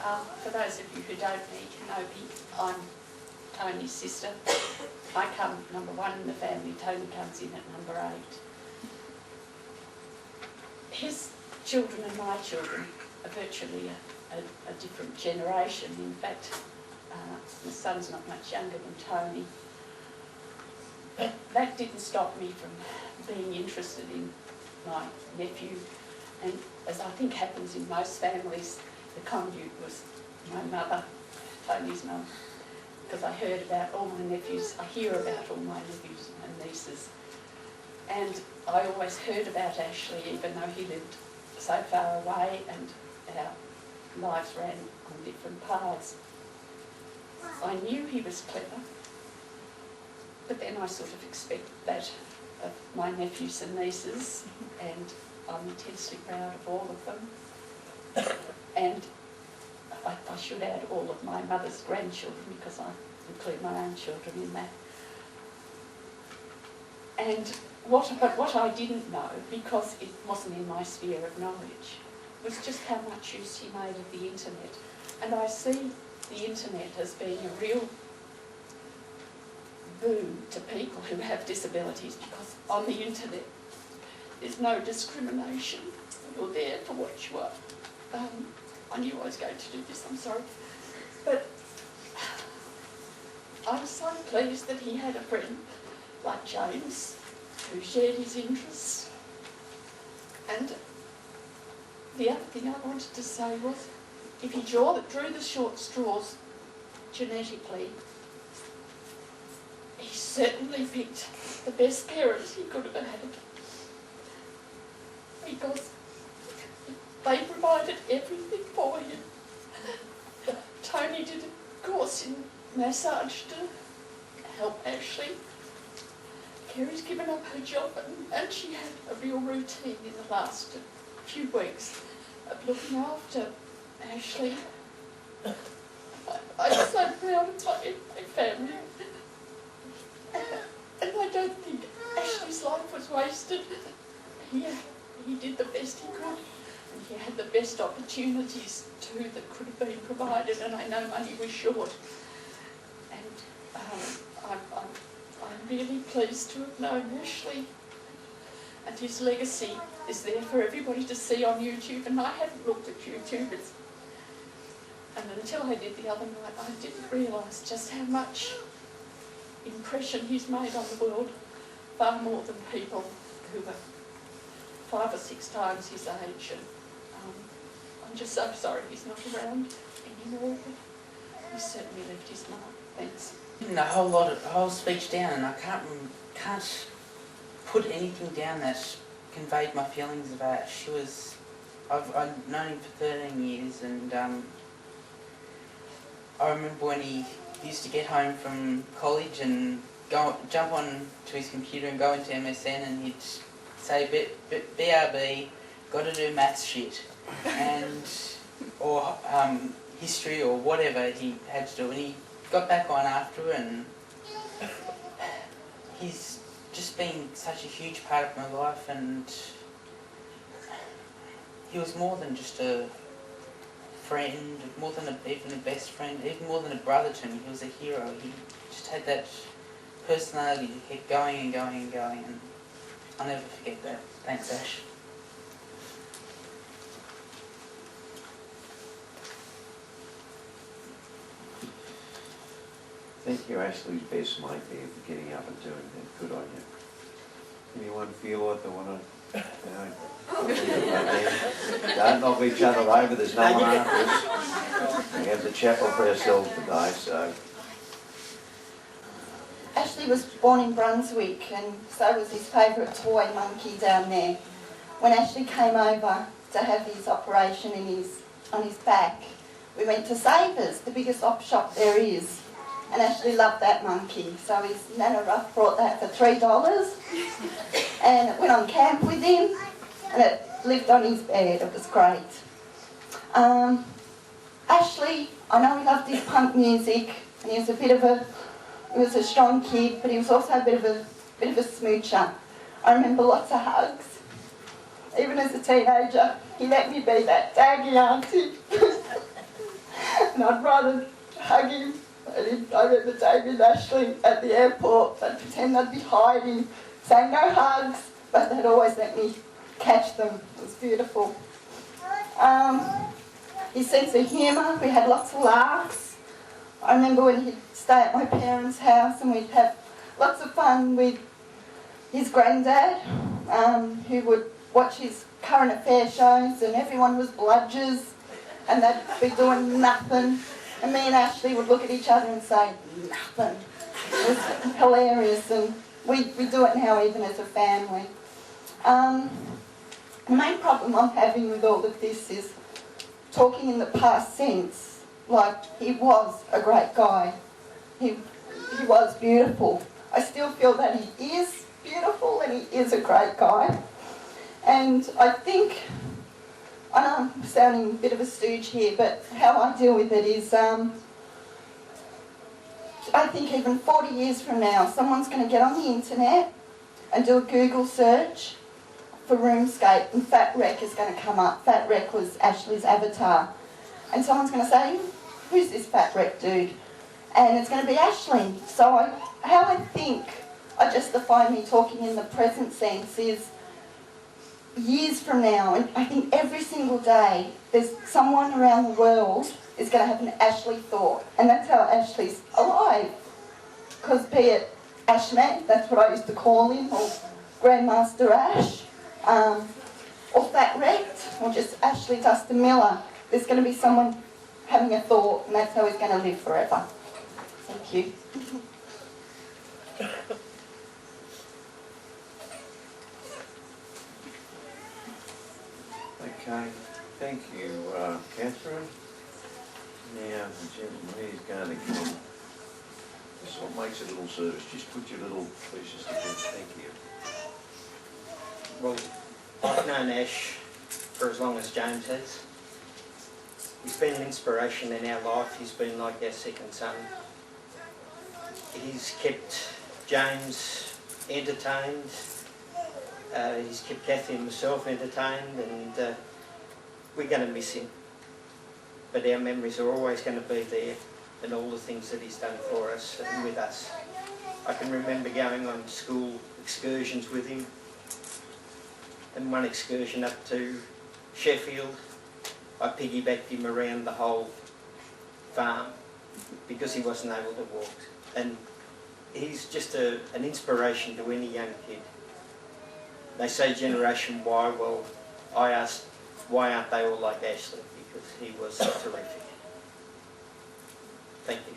For those of you who don't know me, I'm Tony's sister. I come number 1 in the family. Tony comes in at number 8. His children and my children are virtually a different generation. In fact, my son's not much younger than Tony. But that didn't stop me from being interested in my nephew. And as I think happens in most families, the conduit was my mother, Tony's mum, because I heard about all my nephews, I hear about all my nephews and nieces. And I always heard about Ashley, even though he lived so far away and our lives ran on different paths. I knew he was clever, but then I sort of expect that of my nephews and nieces, and I'm intensely proud of all of them. And I should add all of my mother's grandchildren, because I include my own children in that. And what I didn't know, because it wasn't in my sphere of knowledge, was just how much use he made of the internet. And I see the internet as being a real boon to people who have disabilities, because on the internet there's no discrimination. You're there for what you are. I knew I was going to do this, I'm sorry. But I was so pleased that he had a friend like James who shared his interests. And the other thing I wanted to say was, if he drew the short straws genetically, he certainly picked the best parents he could have had, because they provided everything for him. Tony did a course in massage to help Ashley. Kerry's given up her job, and she had a real routine in the last few weeks of looking after Ashley. I'm so proud of my family. And I don't think Ashley's life was wasted. He did the best he could, and he had the best opportunities too that could have been provided, and I know money was short. And I'm really pleased to have known Ashley, and his legacy is there for everybody to see on YouTube. And I hadn't looked at YouTube, and until I did the other night, I didn't realise just how much impression he's made on the world, far more than people who are 5 or 6 times his age. And I'm just so sorry he's not around anymore, but he certainly left his mark. Thanks. The whole speech down, and I can't put anything down that conveyed my feelings about. I've known him for 13 years, and I remember when he used to get home from college and jump on to his computer and go into MSN, and he'd say BRB, got to do maths shit, and or history or whatever he had to do, and he got back on after it, and he's just been such a huge part of my life, and he was more than just a friend, more than even a best friend, even more than a brother to me. He was a hero. He just had that personality to keep going and going and going, and I'll never forget that. Thanks, Ash. Thank you. Ashley's best mate there for getting up and doing that. Good on you. Anyone feel like they want to, don't knock each other over. There's no one after us. We have the chapel for ourselves today, so. Ashley was born in Brunswick, and so was his favourite toy monkey down there. When Ashley came over to have his operation on his back, we went to Savers, the biggest op shop there is. And Ashley loved that monkey, so his Nana Ruff brought that for $3 and went on camp with him, and it lived on his bed. It was great. Ashley, I know he loved his punk music, and he was a strong kid, but he was also a bit of a smoocher. I remember lots of hugs. Even as a teenager, he let me be that daggy auntie. and I'd rather hug him. And I remember David and Ashley at the airport, they'd pretend they'd be hiding, saying no hugs, but they'd always let me catch them. It was beautiful. His sense of humour, we had lots of laughs. I remember when he'd stay at my parents' house and we'd have lots of fun with his granddad, who would watch his current affair shows, and everyone was bludgers and they'd be doing nothing. And me and Ashley would look at each other and say, nothing. It was hilarious, and we do it now even as a family. The main problem I'm having with all of this is talking in the past tense, like he was a great guy. He was beautiful. I still feel that he is beautiful and he is a great guy. And I think, I know I'm sounding a bit of a stooge here, but how I deal with it is, I think even 40 years from now, someone's going to get on the internet and do a Google search for Roomscape, and Fatwrecked is going to come up. Fatwrecked was Ashley's avatar. And someone's going to say, who's this Fatwrecked dude? And it's going to be Ashley. So how I think I justify me talking in the present sense is, years from now, and I think every single day, there's someone around the world is going to have an Ashley thought, and that's how Ashley's alive. Because be it Ashman, that's what I used to call him, or Grandmaster Ash, or Fatwrecked, or just Ashley Dustin Miller, there's going to be someone having a thought, and that's how he's going to live forever. Thank you. Okay, thank you, Kathryn. Now, the gentleman, he's going to come. This one makes a little service. Just put your little pieces together. Thank you. Well, I've known Ash for as long as James has. He's been an inspiration in our life. He's been like our second son. He's kept James entertained. He's kept Kathy and myself entertained, and we're going to miss him. But our memories are always going to be there, and all the things that he's done for us and with us. I can remember going on school excursions with him, and one excursion up to Sheffield, I piggybacked him around the whole farm because he wasn't able to walk. And he's just an inspiration to any young kid. They say Generation Y, well, I asked, why aren't they all like Ashley? Because he was terrific. Thank you.